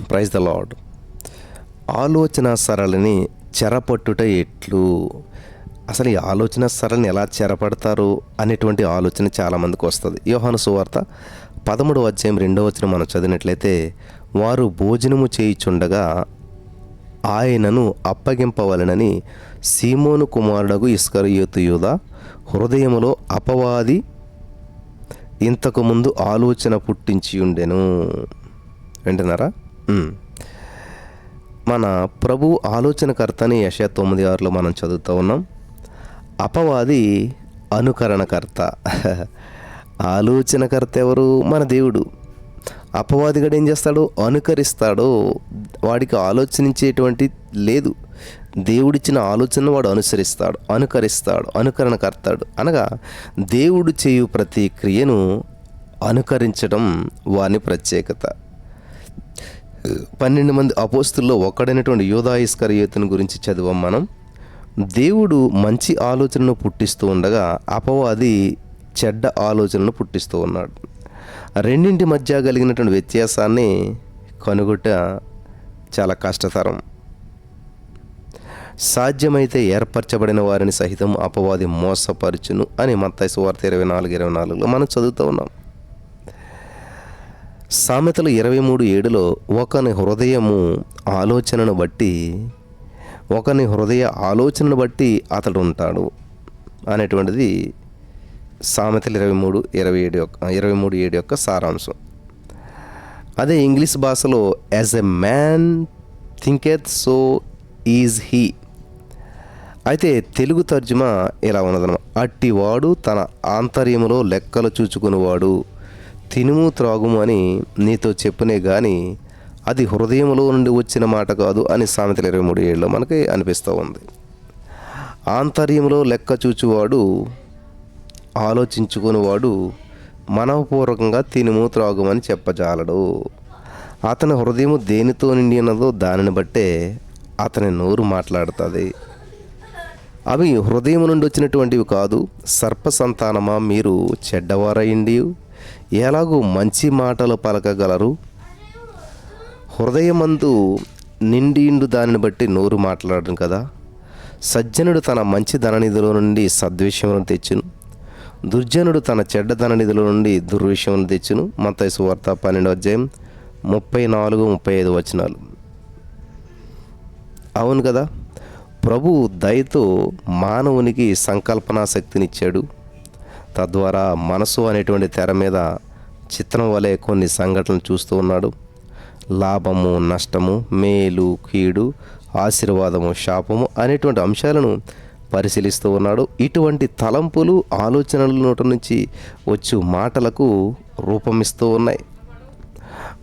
Praise the lord. ఆలోచన సరళిని చెరపట్టుట ఎట్లు? అసలు ఈ ఆలోచన సరళిని ఎలా చెరపడతారు అనేటువంటి ఆలోచన చాలామందికి వస్తుంది. యోహాను సువార్త 13వ అధ్యాయం 2వ వచనం మనం చదివినట్లయితే, వారు భోజనము చేయుచుండగా ఆయనను అప్పగింపవలెనని సీమోను కుమారుడగు ఇస్కరియోతు యూదా హృదయములో అపవాది ఇంతకుముందు ఆలోచన పుట్టించి ఉండెను. వింటున్నారా? మన ప్రభు ఆలోచనకర్తని యెషయా 9:6లో మనం చదువుతూ ఉన్నాం. అపవాది అనుకరణకర్త. ఆలోచనకర్త ఎవరు? మన దేవుడు. అపవాది గడు ఏం చేస్తాడు? అనుకరిస్తాడు. వాడికి ఆలోచించేటువంటి లేదు. దేవుడిచ్చిన ఆలోచనను వాడు అనుసరిస్తాడు, అనుకరిస్తాడు, అనుకరణకర్తాడు. అనగా దేవుడు చేయు ప్రతి క్రియను అనుకరించడం వాని ప్రత్యేకత. 12 మంది అపోస్తుల్లో ఒక్కడైనటువంటి యూదా ఇస్కరియోతుని గురించి చదివాం మనం. దేవుడు మంచి ఆలోచనను పుట్టిస్తూ ఉండగా అపవాది చెడ్డ ఆలోచనను పుట్టిస్తూ ఉన్నాడు. రెండింటి మధ్య కలిగినటువంటి వ్యత్యాసాన్ని కనుగొట్ట చాలా కష్టతరం. సాధ్యమైతే ఏర్పరచబడిన వారిని సహితం అపవాది మోసపరచును అని మత్తయి సువార్త 24:24లో మనం చదువుతూ ఉన్నాం. సామెతలు 23:7లో ఒకని హృదయము ఆలోచనను బట్టి, ఒకని హృదయ ఆలోచనను బట్టి అతడు ఉంటాడు అనేటువంటిది సామెతలు 23:7 యొక్క సారాంశం. అదే ఇంగ్లీష్ భాషలో as a man thinketh so is he. అయితే తెలుగు తర్జుమా ఇలా ఉన్నదన్నమాట. అట్టివాడు తన ఆంతర్యములో లెక్కలు చూచుకునేవాడు. తినుము త్రాగుము అని నీతో చెప్పునే గాని అది హృదయంలో నుండి వచ్చిన మాట కాదు అని సామెతలు 23:7లో మనకి అనిపిస్తూ ఉంది. ఆంతర్యంలో లెక్క చూచువాడు, ఆలోచించుకునేవాడు మనఃపూర్వకంగా తినుము త్రాగుమని చెప్పజాలడు. అతని హృదయము దేనితో నిండి ఉన్నదో దానిని బట్టే అతని నోరు మాట్లాడుతుంది. అవి హృదయం నుండి వచ్చినటువంటివి కాదు. సర్ప సంతానమా, మీరు చెడ్డవారయిండి ఎలాగూ మంచి మాటలు పలకగలరు? హృదయమందు నిండిండు దానిని బట్టి నోరు మాట్లాడను కదా. సజ్జనుడు తన మంచి ధననిధిలో నుండి సద్విషయములను తెచ్చును, దుర్జనుడు తన చెడ్డ ధననిధిలో నుండి దుర్విషయములను తెచ్చును. మత్తయి సువార్త 12వ అధ్యాయం 34-35 వచనాలు. అవును కదా. ప్రభు దయతో మానవునికి సంకల్పనా శక్తినిచ్చాడు. తద్వారా మనసు అనేటువంటి తెర మీద చిత్రం వలె కొన్ని సంఘటనలు చూస్తూ ఉన్నాడు. లాభము, నష్టము, మేలు, కీడు, ఆశీర్వాదము, శాపము అనేటువంటి అంశాలను పరిశీలిస్తూ ఉన్నాడు. ఇటువంటి తలంపులు, ఆలోచనల నోటి నుంచి వచ్చు మాటలకు రూపమిస్తూ ఉన్నాయి.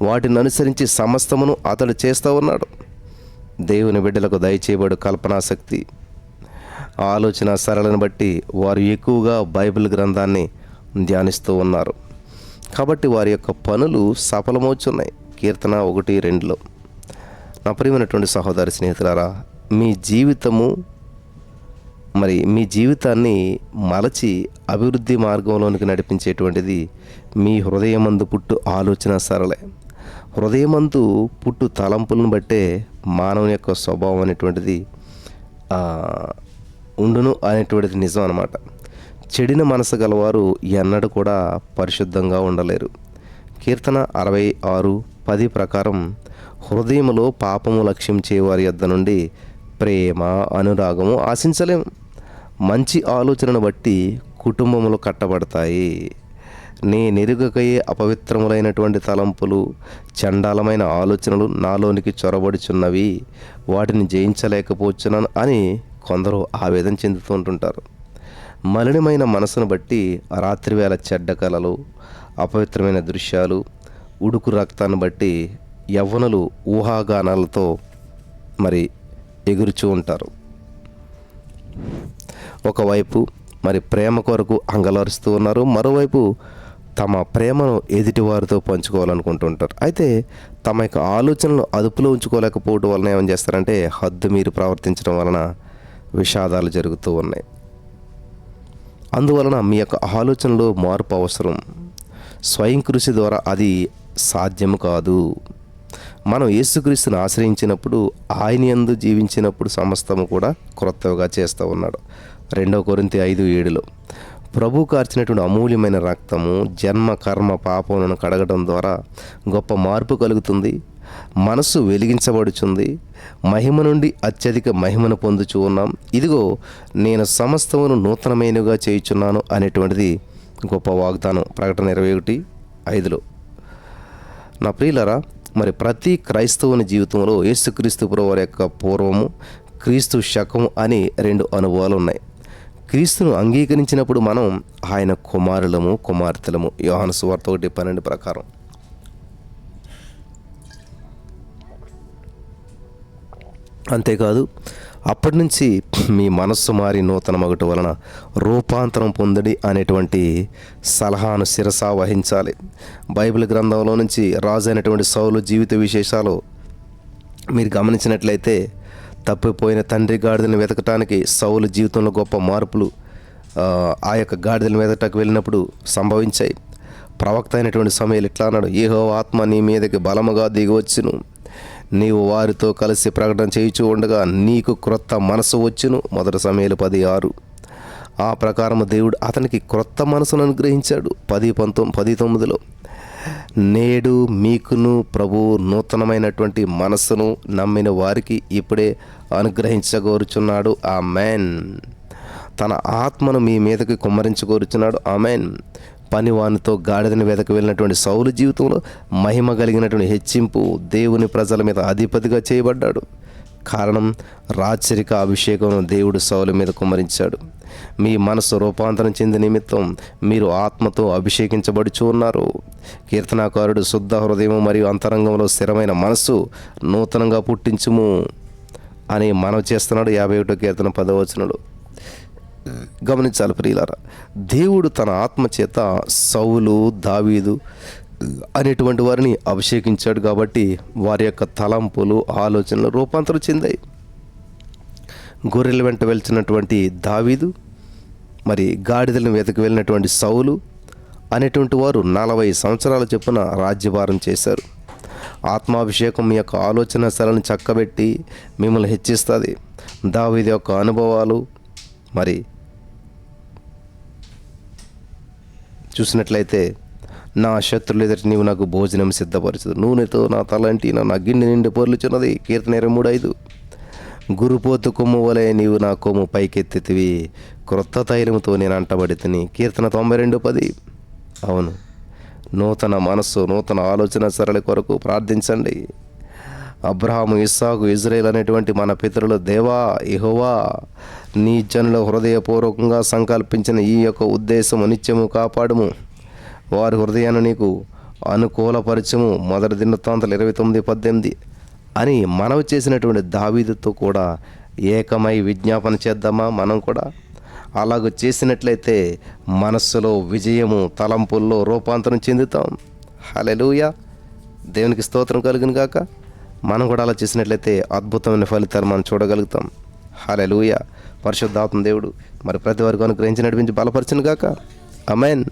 వాటిని అనుసరించి సమస్తమును అతడు చేస్తూ ఉన్నాడు. దేవుని బిడ్డలకు దయచేయబడు కల్పనాశక్తి, ఆలోచన సరళను బట్టి వారు ఎక్కువగా బైబిల్ గ్రంథాన్ని ధ్యానిస్తూ ఉన్నారు. కాబట్టి వారి యొక్క పనులు సఫలమవుతున్నాయి. కీర్తన 1:2లో. నా ప్రియమైనటువంటి సహోదరి స్నేహితులారా, మీ జీవితాన్ని మలచి అభివృద్ధి మార్గంలోనికి నడిపించేటువంటిది మీ హృదయమందు పుట్టు ఆలోచన సరళే. హృదయమందు పుట్టు తలంపులను బట్టే మానవుని యొక్క స్వభావం అనేటువంటిది ఉండును అనేటువంటిది నిజం అన్నమాట. చెడిన మనసు గలవారు ఎన్నడూ కూడా పరిశుద్ధంగా ఉండలేరు. కీర్తన 66:10 ప్రకారం హృదయములో పాపము లక్ష్యం చేయవారి యొద్ద నుండి ప్రేమ, అనురాగము ఆశించలేము. మంచి ఆలోచనను బట్టి కుటుంబములు కట్టబడతాయి. నేనెరుగకయే అపవిత్రములైనటువంటి తలంపులు, చండాలమైన ఆలోచనలు నాలోనికి చొరబడుచున్నవి, వాటిని జయించలేకపోతున్నాను అని కొందరు ఆవేదన చెందుతూ ఉంటుంటారు. మలినమైన మనసును బట్టి రాత్రివేళ చెడ్డ కలలు, అపవిత్రమైన దృశ్యాలు, ఉడుకు రక్తాన్ని బట్టి యవ్వనులు ఊహాగానాలతో ఎగురుచూ ఉంటారు. ఒకవైపు ప్రేమ కొరకు అంగలారుస్తూ ఉన్నారు, మరోవైపు తమ ప్రేమను ఎదుటివారితో పంచుకోవాలనుకుంటుంటారు. అయితే తమ యొక్క ఆలోచనలు అదుపులో ఉంచుకోలేకపోవడం వలన ఏమని చేస్తారంటే హద్దు మీరు ప్రవర్తించడం వలన విషాదాలు జరుగుతూ ఉన్నాయి. అందువలన మీ యొక్క ఆలోచనలో మార్పు అవసరం. స్వయం కృషి ద్వారా అది సాధ్యం కాదు. మనం యేసుక్రీస్తుని ఆశ్రయించినప్పుడు, ఆయన యందు జీవించినప్పుడు సమస్తము కూడా క్రొత్తగా చేస్తూ ఉన్నాడు. 2 కొరింథీ 5:7లో ప్రభు కార్చినటువంటి అమూల్యమైన రక్తము జన్మ కర్మ పాపములను కడగడం ద్వారా గొప్ప మార్పు కలుగుతుంది. మనస్సు వెలిగించబడుచుంది. మహిమ నుండి అత్యధిక మహిమను పొందుచూ ఉన్నాం. ఇదిగో నేను సమస్తమును నూతనమైనగా చేయుచున్నాను అనేటువంటిది గొప్ప వాగ్దానం. ప్రకటన 21:5లో. నా ప్రియులరా, మరి ప్రతి క్రైస్తవుని జీవితంలో యేసుక్రీస్తు ప్రభువారి యొక్క పూర్వము, క్రీస్తు శకము అని 2 అనుభవాలు ఉన్నాయి. క్రీస్తును అంగీకరించినప్పుడు మనం ఆయన కుమారులము, కుమార్తెలము. యోహాను సువార్త 1:12 ప్రకారం. అంతేకాదు, అప్పటి నుంచి మీ మనస్సు మారి నూతన మగుట వలన రూపాంతరం పొందడి అనేటువంటి సలహాను శిరసా వహించాలి. బైబిల్ గ్రంథంలో నుంచి రాజు అయినటువంటి సౌలు జీవిత విశేషాలు మీరు గమనించినట్లయితే, తప్పిపోయిన తండ్రి గాడిదలను వెతకటానికి సౌలు జీవితంలో గొప్ప మార్పులు ఆ యొక్క గాడిదల వెతకటానికి వెళ్ళినప్పుడు సంభవించాయి. ప్రవక్త అయినటువంటి సమయాలు ఇట్లా అన్నాడు, యెహోవా ఆత్మ నీ మీదకి బలముగా దిగివచ్చును, నీవు వారితో కలిసి ప్రకటన చేయుచూ ఉండగా నీకు క్రొత్త మనసు వచ్చును. 1 సమూయేలు 10:6. ఆ ప్రకారము దేవుడు అతనికి క్రొత్త మనసును అనుగ్రహించాడు. 10:9లో నేడు మీకును ప్రభువు నూతనమైనటువంటి మనస్సును నమ్మిన వారికి ఇప్పుడే అనుగ్రహించగోరుచున్నాడు. ఆమెన్. తన ఆత్మను మీ మీదకి కుమ్మరించగోరుచున్నాడు. ఆమెన్. పనివానితో గాడిదని వెతకు వెళ్ళినటువంటి సౌలు జీవితంలో మహిమ కలిగినటువంటి హెచ్చింపు, దేవుని ప్రజల మీద అధిపతిగా చేయబడ్డాడు. కారణం, రాచరిక అభిషేకం దేవుడు సౌలు మీద కుమ్మరించాడు. మీ మనసు రూపాంతరం చెంది నిమిత్తం మీరు ఆత్మతో అభిషేకించబడుచు ఉన్నారు. కీర్తనాకారుడు శుద్ధ హృదయం మరియు అంతరంగంలో స్థిరమైన మనస్సు నూతనంగా పుట్టించుము అని మనవి చేస్తున్నాడు. 51వ కీర్తన 10వ వచనంలో. గమనించాలి ప్రియులారా, దేవుడు తన ఆత్మ చేత సౌలు, దావీదు అనేటువంటి వారిని అభిషేకించాడు కాబట్టి వారి యొక్క తలంపులు, ఆలోచనలు రూపాంతరం చెందాయి. గొర్రెల వెంట వెళ్తున్నటువంటి దావీదు, మరి గాడిదలను వెతకు వెళ్ళినటువంటి సౌలు అనేటువంటి వారు 40 సంవత్సరాల చొప్పున రాజ్యభారం చేశారు. ఆత్మాభిషేకం మీ యొక్క ఆలోచన స్థలాన్ని చక్కబెట్టి మిమ్మల్ని హెచ్చిస్తుంది. దావీదు యొక్క అనుభవాలు మరి చూసినట్లయితే, నా శత్రులు ఎదుట నీవు నాకు భోజనం సిద్ధపరచదు, నూనెతో నా తలంటి నా గిన్నె నిండి పొర్లుచున్నది. కీర్తన 23:5. గురుపోతు కొమ్ము వలె నీవు నా కొమ్ము పైకెత్తితివి, క్రొత్త తైలముతో నేను అంటబడితిని. కీర్తన 92:10. అవును, నూతన మనస్సు, నూతన ఆలోచన సరళి కొరకు ప్రార్థించండి. అబ్రహాము, ఇస్సాకు, ఇజ్రాయేల్ అనేటువంటి మన పితరులు, దేవా యెహోవా నీ జనుల హృదయపూర్వకంగా సంకల్పించిన ఈ యొక్క ఉద్దేశము నిత్యము కాపాడుము, వారి హృదయాన్ని నీకు అనుకూలపరచము. 1 దినవృత్తాంతాలు 29:18 అని మనవి చేసినటువంటి దావీదుతో కూడా ఏకమై విజ్ఞాపన చేద్దామా? మనం కూడా అలాగ చేసినట్లయితే మనస్సులో విజయము, తలంపుల్లో రూపాంతరం చెందుతాం. హల్లెలూయా, దేవునికి స్తోత్రం కలుగును గాక. మనం కూడా అలా చేసినట్లయితే అద్భుతమైన ఫలితాలు మనం చూడగలుగుతాం. హల్లెలూయా. పరిశుద్ధాత్మ దేవుడు మరి ప్రతి వారికి అనుగ్రహించి నడిపించి బలపరచును గాక. ఆమేన్.